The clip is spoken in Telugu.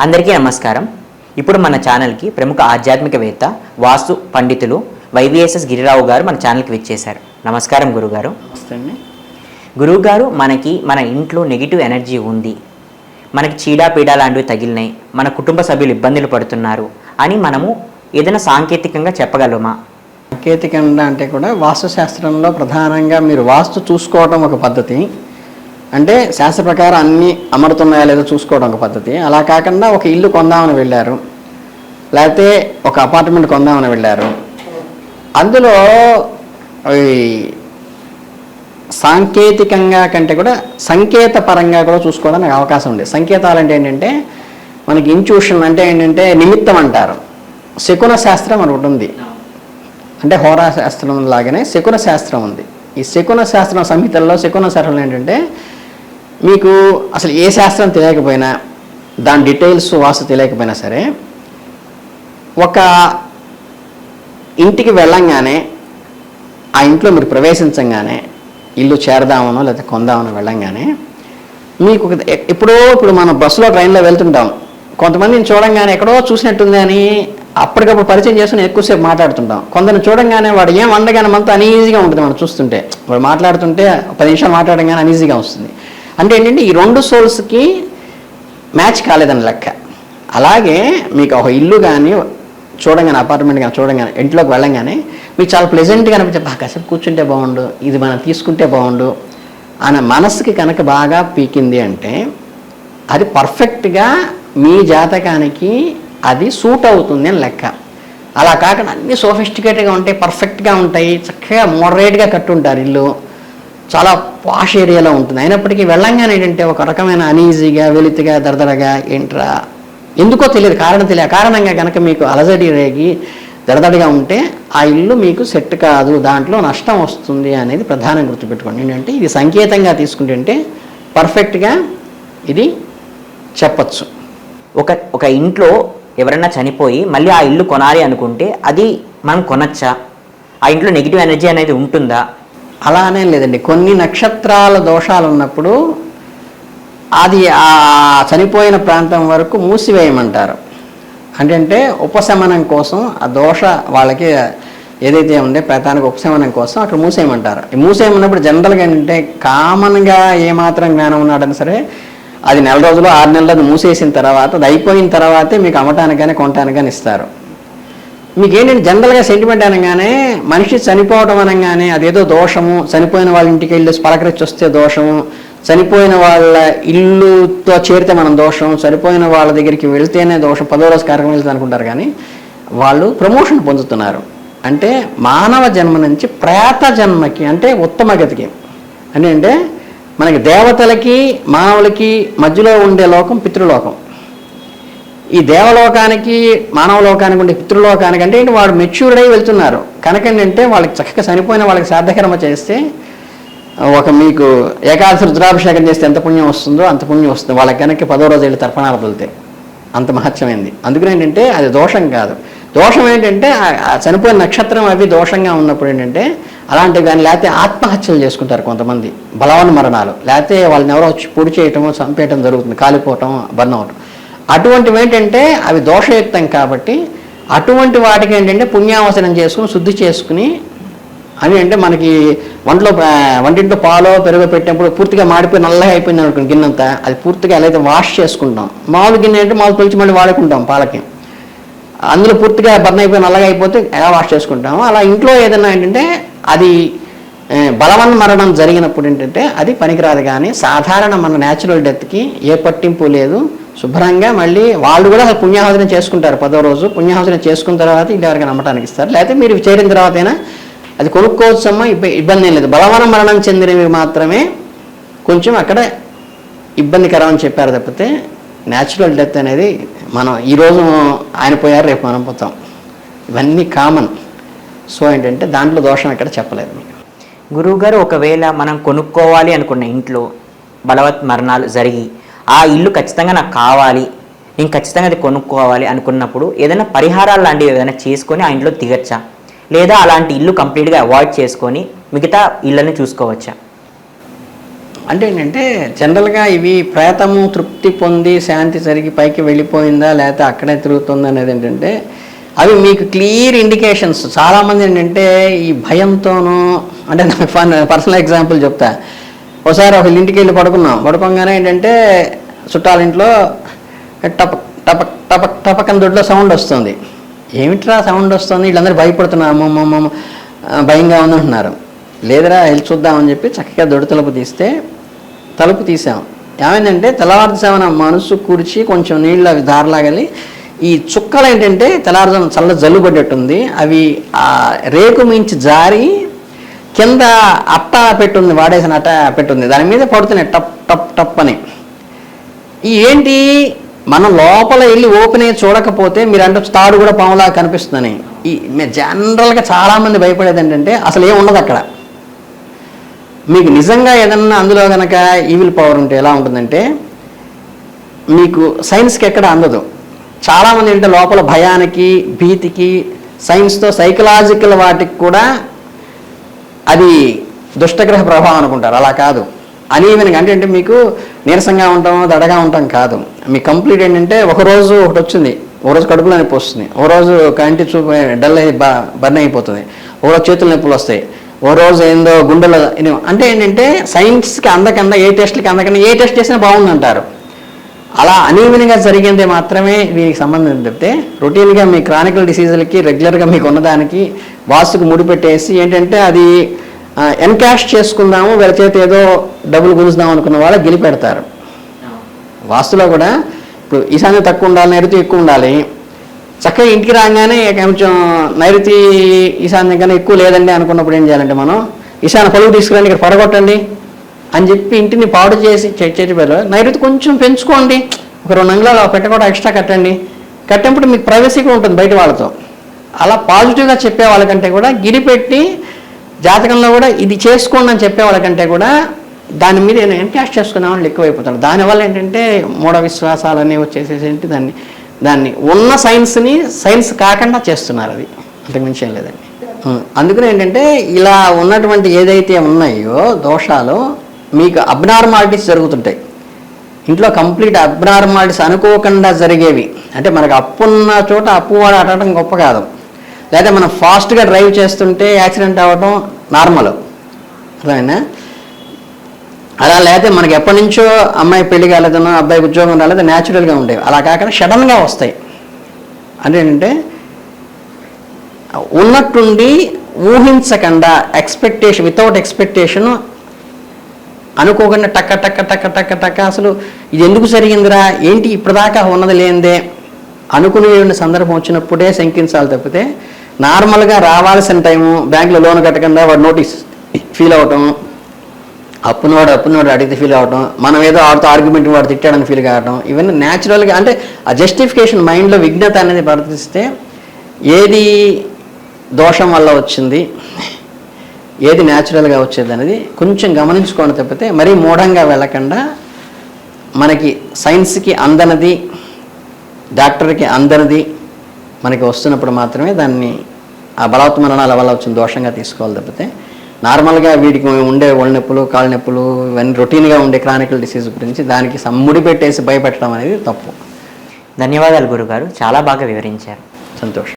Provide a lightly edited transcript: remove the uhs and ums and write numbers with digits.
అందరికీ నమస్కారం. ఇప్పుడు మన ఛానల్కి ప్రముఖ ఆధ్యాత్మికవేత్త వాస్తు పండితులు వైవిఎస్ఎస్ గిరిరావు గారు మన ఛానల్కి విచ్చేశారు. నమస్కారం గురుగారు. నమస్తే అండి. గురువుగారు, మన ఇంట్లో నెగిటివ్ ఎనర్జీ ఉంది, మనకి చీడాపీడ లాంటివి తగిలినాయి, మన కుటుంబ సభ్యులు ఇబ్బందులు పడుతున్నారు అని మనము ఏదైనా సాంకేతికంగా చెప్పగలమా? సాంకేతికంగా అంటే కూడా వాస్తుశాస్త్రంలో ప్రధానంగా మీరు వాస్తు చూసుకోవడం ఒక పద్ధతి, అంటే శాస్త్ర ప్రకారం అన్నీ అమరుతున్నాయా లేదో చూసుకోవడం ఒక పద్ధతి. అలా కాకుండా ఒక ఇల్లు కొందామని వెళ్ళారు, లేకపోతే ఒక అపార్ట్మెంట్ కొందామని వెళ్ళారు, అందులో సాంకేతికంగా కంటే కూడా సంకేత పరంగా కూడా చూసుకోవడానికి అవకాశం ఉంది. సంకేతాలు అంటే ఏంటంటే మనకి ఇంట్యూషన్ అంటే ఏంటంటే నిమిత్తం అంటారు. శకున శాస్త్రం అని ఒకటి ఉంది, అంటే హోరా శాస్త్రం లాగానే శకున శాస్త్రం ఉంది. ఈ శకున శాస్త్రం సంహితల్లో శకున శాస్త్రం ఏంటంటే మీకు అసలు ఏ శాస్త్రం తెలియకపోయినా, దాని డీటెయిల్స్ వాస్తు తెలియకపోయినా సరే, ఒక ఇంటికి వెళ్ళంగానే ఆ ఇంట్లో మీరు ప్రవేశించంగానే ఇల్లు చేరదామనో లేకపోతే కొందామనో వెళ్ళంగానే మీకు ఇప్పుడు మనం బస్సులో ట్రైన్లో వెళ్తుంటాం, కొంతమందిని చూడంగానే ఎక్కడో చూసినట్టుంది అని అప్పటికప్పుడు పరిచయం చేసుకుని ఎక్కువసేపు మాట్లాడుతుంటాం. కొందరిని చూడంగానే వాడు ఏం వండగానే మనతో అనీజీగా ఉంటుంది. మనం చూస్తుంటే వాడు మాట్లాడుతుంటే 10 నిమిషాలు మాట్లాడగానే అనీజీగా వస్తుంది. అంటే ఏంటంటే ఈ రెండు సోల్స్కి మ్యాచ్ కాలేదని లెక్క. అలాగే మీకు ఒక ఇల్లు కానీ చూడంగానే, అపార్ట్మెంట్ కానీ చూడంగానే, ఇంట్లోకి వెళ్ళంగానే మీకు చాలా ప్లెజెంట్గా అనిపించే, కాసేపు కూర్చుంటే బాగుండు, ఇది మనం తీసుకుంటే బాగుండు అనే మనసుకి కనుక బాగా పీకింది అంటే అది పర్ఫెక్ట్గా మీ జాతకానికి అది సూట్ అవుతుంది అని లెక్క. అలా కాకుండా అన్నీ సోఫిస్టికేట్గా ఉంటాయి, పర్ఫెక్ట్గా ఉంటాయి, చక్కగా మోడరేట్గా కట్టుంటారు, ఇల్లు చాలా పాష్ ఏరియాలో ఉంటుంది. అయినప్పటికీ వెళ్ళంగానే ఏంటంటే ఒక రకమైన అనీజీగా, వెలితిగా, దరదరగా, ఏంట్రా ఎందుకో తెలియదు, కారణంగా కనుక మీకు అలజడి రేగి దడదడిగా ఉంటే ఆ ఇల్లు మీకు సెట్ కాదు, దాంట్లో నష్టం వస్తుంది అనేది ప్రధానంగా గుర్తుపెట్టుకోండి. ఏంటంటే ఇది సంకేతంగా తీసుకుంటే పర్ఫెక్ట్గా ఇది చెప్పచ్చు. ఒక ఇంట్లో ఎవరైనా చనిపోయి మళ్ళీ ఆ ఇల్లు కొనాలి అనుకుంటే అది మనం కొనచ్చా? ఆ ఇంట్లో నెగిటివ్ ఎనర్జీ అనేది ఉంటుందా? అలానే లేదండి. కొన్ని నక్షత్రాల దోషాలు ఉన్నప్పుడు అది ఆ చనిపోయిన ప్రాంతం వరకు మూసివేయమంటారు. అంటే ఉపశమనం కోసం ఆ దోష వాళ్ళకి ఏదైతే ఉందో ప్రతానికి ఉపశమనం కోసం అక్కడ మూసేయమంటారు. ఈ మూసేయమన్నప్పుడు జనరల్గా ఏంటంటే కామన్గా ఏమాత్రం జ్ఞానం ఉన్నాడని సరే అది 4 రోజులు 6 నెలలు అది మూసేసిన తర్వాత, అది అయిపోయిన తర్వాతే మీకు అమ్మటానికి కానీ కొనటానికి కానీ ఇస్తారు. మీకు ఏంటంటే జనరల్గా సెంటిమెంట్ అనగానే మనిషి చనిపోవడం అనగానే అదేదో దోషము, చనిపోయిన వాళ్ళ ఇంటికి వెళ్ళి పలకరించి వస్తే దోషము, చనిపోయిన వాళ్ళ ఇల్లుతో చేరితే మనం దోషం, చనిపోయిన వాళ్ళ దగ్గరికి వెళ్తేనే దోషం, 10వ రోజు కార్యక్రమం వెళ్తే అనుకుంటారు. కానీ వాళ్ళు ప్రమోషన్ పొందుతున్నారు. అంటే మానవ జన్మ నుంచి ప్రేత జన్మకి, అంటే ఉత్తమ గతికి, అంటే మనకి దేవతలకి మానవులకి మధ్యలో ఉండే లోకం పితృలోకం. ఈ దేవలోకానికి మానవలోకానికి ఉండే పితృలోకానికి అంటే వాడు మెచ్యూర్డ్ అయి వెళ్తున్నారు కనుక ఏంటంటే వాళ్ళకి చక్కగా చనిపోయిన వాళ్ళకి శ్రాద్ధకర్మ చేస్తే, ఒక మీకు ఏకాదశి రుద్రాభిషేకం చేస్తే ఎంత పుణ్యం వస్తుందో అంత పుణ్యం వస్తుంది. వాళ్ళకి కనుక 10వ రోజు వెళ్ళి తర్పణాలు వెళ్తే అంత మహత్యమైంది. అందుకని ఏంటంటే అది దోషం కాదు. దోషం ఏంటంటే చనిపోయిన నక్షత్రం అవి దోషంగా ఉన్నప్పుడు ఏంటంటే అలాంటివి కానీ, లేకపోతే ఆత్మహత్యలు చేసుకుంటారు కొంతమంది, బలవన్ మరణాలు, లేకపోతే వాళ్ళని ఎవరో వచ్చి పొడి చేయటము, చంపేయటం జరుగుతుంది, కాలిపోవటం, బర్న్ అవటం. అటువంటివి ఏంటంటే అవి దోషయుక్తం కాబట్టి అటువంటి వాటికి ఏంటంటే పుణ్యావసనం చేసుకుని శుద్ధి చేసుకుని అని, అంటే మనకి వంటింట్లో పాలో పెరుగు పెట్టినప్పుడు పూర్తిగా మాడిపోయి నల్లగా అయిపోయింది అనుకోండి గిన్నెంతా, అది పూర్తిగా ఎలా అయితే వాష్ చేసుకుంటాం. మామూలు గిన్నె అంటే మామూలు తొలిచి మళ్ళీ వాడుకుంటాం పాలకి, అందులో పూర్తిగా బర్న్ అయిపోయి నల్లగా అయిపోతే ఎలా వాష్ చేసుకుంటాము. అలా ఇంట్లో ఏదైనా ఏంటంటే అది బలవన్ మరణం జరిగినప్పుడు ఏంటంటే అది పనికిరాదు. కానీ సాధారణ మన న్యాచురల్ డెత్కి ఏ పట్టింపు లేదు, శుభ్రంగా మళ్ళీ వాళ్ళు కూడా పుణ్యాహోదనం చేసుకుంటారు. 10వ రోజు పుణ్యాహోదనం చేసుకున్న తర్వాత ఇల్లు ఎవరికి నమ్మటానికి ఇస్తారు, లేకపోతే మీరు చేరిన తర్వాత అయినా అది కొనుక్కోవచ్చమ్మా, ఇబ్బంది ఏం లేదు. బలవన మరణం చెందినవి మాత్రమే కొంచెం అక్కడ ఇబ్బందికరం అని చెప్పారు తప్పితే న్యాచురల్ డెత్ అనేది మనం ఈరోజు ఆయన పోయారు రేపు మనం పోతాం, ఇవన్నీ కామన్. సో ఏంటంటే దాంట్లో దోషం ఎక్కడ చెప్పలేదు మీకు. గురువుగారు, ఒకవేళ మనం కొనుక్కోవాలి అనుకున్న ఇంట్లో బలవత్ మరణాలు జరిగి ఆ ఇల్లు ఖచ్చితంగా నాకు కావాలి, నేను ఖచ్చితంగా అది కొనుక్కోవాలి అనుకున్నప్పుడు ఏదైనా పరిహారాలు లాంటివి ఏదైనా చేసుకొని ఆ ఇంట్లో దిగచ్చా, లేదా అలాంటి ఇల్లు కంప్లీట్గా అవాయిడ్ చేసుకొని మిగతా ఇళ్ళని చూసుకోవచ్చా? అంటే ఏంటంటే జనరల్గా ఇవి ప్రేతము తృప్తి పొంది శాంతి జరిగి పైకి వెళ్ళిపోయిందా లేకపోతే అక్కడే తిరుగుతుందా అనేది ఏంటంటే అవి మీకు క్లియర్ ఇండికేషన్స్. చాలామంది ఏంటంటే ఈ భయంతోనూ, అంటే నాకు పర్సనల్ ఎగ్జాంపుల్ చెప్తా. ఒకసారి ఒక ఇంటికి వెళ్ళి పడుకోగానే ఏంటంటే చుట్టాలింట్లో టపక్ టపక్ టపక్ టపక్ అని దొడ్లో సౌండ్ వస్తుంది. ఏమిట్రా సౌండ్ వస్తుంది, వీళ్ళందరూ భయపడుతున్నారు, అమ్మమ్మ భయంగా ఉందంటున్నారు. లేదరా వెళ్ళి చూద్దామని చెప్పి చక్కగా దొడ్డు తలుపు తీసాం. ఏమైందంటే తెల్లవారుజామున మనసు కూర్చి కొంచెం నీళ్ళు అవి దారలాగలి ఈ చుక్కలు ఏంటంటే తెల్లవారుజామున చల్ల జల్లు పడ్డట్టుంది. అవి ఆ రేకు మించి జారి కింద అట్ట పెట్టుంది, వాడేసిన అట్ట పెట్టుంది, దాని మీద పడుతున్నాయి టప్ టప్ టప్ అని. ఏంటి మనం లోపల వెళ్ళి ఓపెన్ అయ్యి చూడకపోతే మీరు అంటే తాడు కూడా పాములా కనిపిస్తుందని. ఈ జనరల్గా చాలామంది భయపడేది ఏంటంటే అసలు ఏం ఉండదు అక్కడ. మీకు నిజంగా ఏదన్నా అందులో కనుక ఈవిల్ పవర్ ఉంటే ఎలా ఉంటుందంటే మీకు సైన్స్కి ఎక్కడ అందదు. చాలామంది ఏంటంటే లోపల భయానికి భీతికి సైన్స్తో సైకలాజికల్ వాటికి కూడా అది దుష్టగ్రహ ప్రభావం అనుకుంటారు. అలా కాదు. అనీవెన్గా అంటే మీకు నీరసంగా ఉంటాం, దడగా ఉంటాం కాదు. మీ కంప్లీట్ ఏంటంటే ఒకరోజు ఒకటి వచ్చింది, ఒకరోజు కడుపులో నొప్పి వస్తుంది, ఒకరోజు కంటి చూపు డల్ అయి బర్న్ అయిపోతుంది, ఒకరోజు చేతుల నొప్పులు వస్తాయి, ఓ రోజు ఏందో గుండెలో. అంటే ఏంటంటే సైన్స్కి అందకన్నా ఏ టెస్ట్లకి అందకన్నా ఏ టెస్ట్ చేసినా బాగుందంటారు. అలా అనీవెన్గా జరిగిందే మాత్రమే దీనికి సంబంధం చెప్తే రొటీన్గా మీ క్రానికల్ డిసీజులకి రెగ్యులర్గా మీకు ఉన్నదానికి వాస్తుకు ముడిపెట్టేసి ఏంటంటే అది ఎన్కాష్ చేసుకుందాము, వీళ్ళ చేతి ఏదో డబ్బులు గుంజుదాం అనుకున్న వాళ్ళు గెలిపెడతారు. వాస్తులో కూడా ఇప్పుడు ఈశాన్యం తక్కువ ఉండాలి, నైరుతి ఎక్కువ ఉండాలి. చక్కగా ఇంటికి రాగానే కొంచెం నైరుతి ఈశాన్యం కన్నా ఎక్కువ లేదండి అనుకున్నప్పుడు ఏం చేయాలంటే మనం ఈశాన్య పలుగు తీసుకురండి, ఇక్కడ పడగొట్టండి అని చెప్పి ఇంటిని పాడు చేసి చేతి పేరు నైరుతి కొంచెం పెంచుకోండి, ఒక 2 అంగుళాలు పెట్టకుండా ఎక్స్ట్రా కట్టండి. కట్టినప్పుడు మీకు ప్రైవసీగా ఉంటుంది బయట వాళ్ళతో. అలా పాజిటివ్గా చెప్పే వాళ్ళకంటే కూడా గిరిపెట్టి జాతకంలో కూడా ఇది చేసుకోండి అని చెప్పే వాళ్ళకంటే కూడా దాని మీద ఎన్కాష్ చేసుకునే వాళ్ళు ఎక్కువైపోతారు. దానివల్ల ఏంటంటే మూఢ విశ్వాసాలన్నీ వచ్చేసేసి ఏంటి దాన్ని ఉన్న సైన్స్ని సైన్స్ కాకుండా చేస్తున్నారు. అది అంతకుమించి ఏం లేదండి. అందుకని ఏంటంటే ఇలా ఉన్నటువంటి ఏదైతే ఉన్నాయో దోషాలు మీకు అబ్నార్మాలిటీస్ జరుగుతుంటాయి ఇంట్లో. కంప్లీట్ అబ్నార్మాలిటీస్ అనుకోకుండా జరిగేవి. అంటే మనకు అప్పున్న చోట అప్పు వాడు ఆడటం గొప్ప కాదు, లేదా మనం ఫాస్ట్గా డ్రైవ్ చేస్తుంటే యాక్సిడెంట్ అవ్వడం నార్మల్, అర్థమైనా? అలా లేకపోతే మనకి ఎప్పటి నుంచో అమ్మాయి పెళ్లి కాలేదనో అబ్బాయి ఉద్యోగం రాలేదో న్యాచురల్గా ఉండేవి. అలా కాకుండా సడన్గా వస్తాయి. అంటే ఏంటంటే ఉన్నట్టుండి ఊహించకుండా ఎక్స్పెక్టేషన్, వితౌట్ ఎక్స్పెక్టేషన్ అనుకోకుండా టక్క టక్క టక్క టక్క టక్క అసలు ఇది ఎందుకు జరిగిందిరా ఏంటి ఇప్పటిదాకా ఉన్నది లేనిదే అనుకునే సందర్భం వచ్చినప్పుడే శంకించాలి తప్పితే నార్మల్గా రావాల్సిన టైము బ్యాంకులో లోన్ కట్టకుండా వాడు నోటీస్ ఫీల్ అవటం, అప్పునవాడు అడిగితే ఫీల్ అవటం, మనం ఏదో ఆడుతూ ఆర్గ్యుమెంట్ వాడు తిట్టాడని ఫీల్ కావటం, ఇవన్నీ న్యాచురల్గా అంటే ఆ జస్టిఫికేషన్ మైండ్లో విఘ్నత అనేది ప్రవర్తిస్తే ఏది దోషం వల్ల వచ్చింది ఏది న్యాచురల్గా వచ్చేది అనేది కొంచెం గమనించుకోండి తప్పితే మరీ మూఢంగా వెళ్ళకుండా మనకి సైన్స్కి అందనది డాక్టర్కి అందనది మనకి వస్తున్నప్పుడు మాత్రమే దాన్ని ఆ బలవత్ మరణాల వల్ల వచ్చిన దోషంగా తీసుకోవాలి తప్పితే నార్మల్గా వీడికి ఉండే ఒళ్ళు నొప్పులు కాళ్ళ నొప్పులు ఇవన్నీ రొటీన్గా ఉండే క్రానికల్ డిసీజ్ గురించి దానికి ముడి పెట్టేసి భయపెట్టడం అనేది తప్పు. ధన్యవాదాలు గురుగారు, చాలా బాగా వివరించారు. సంతోషం.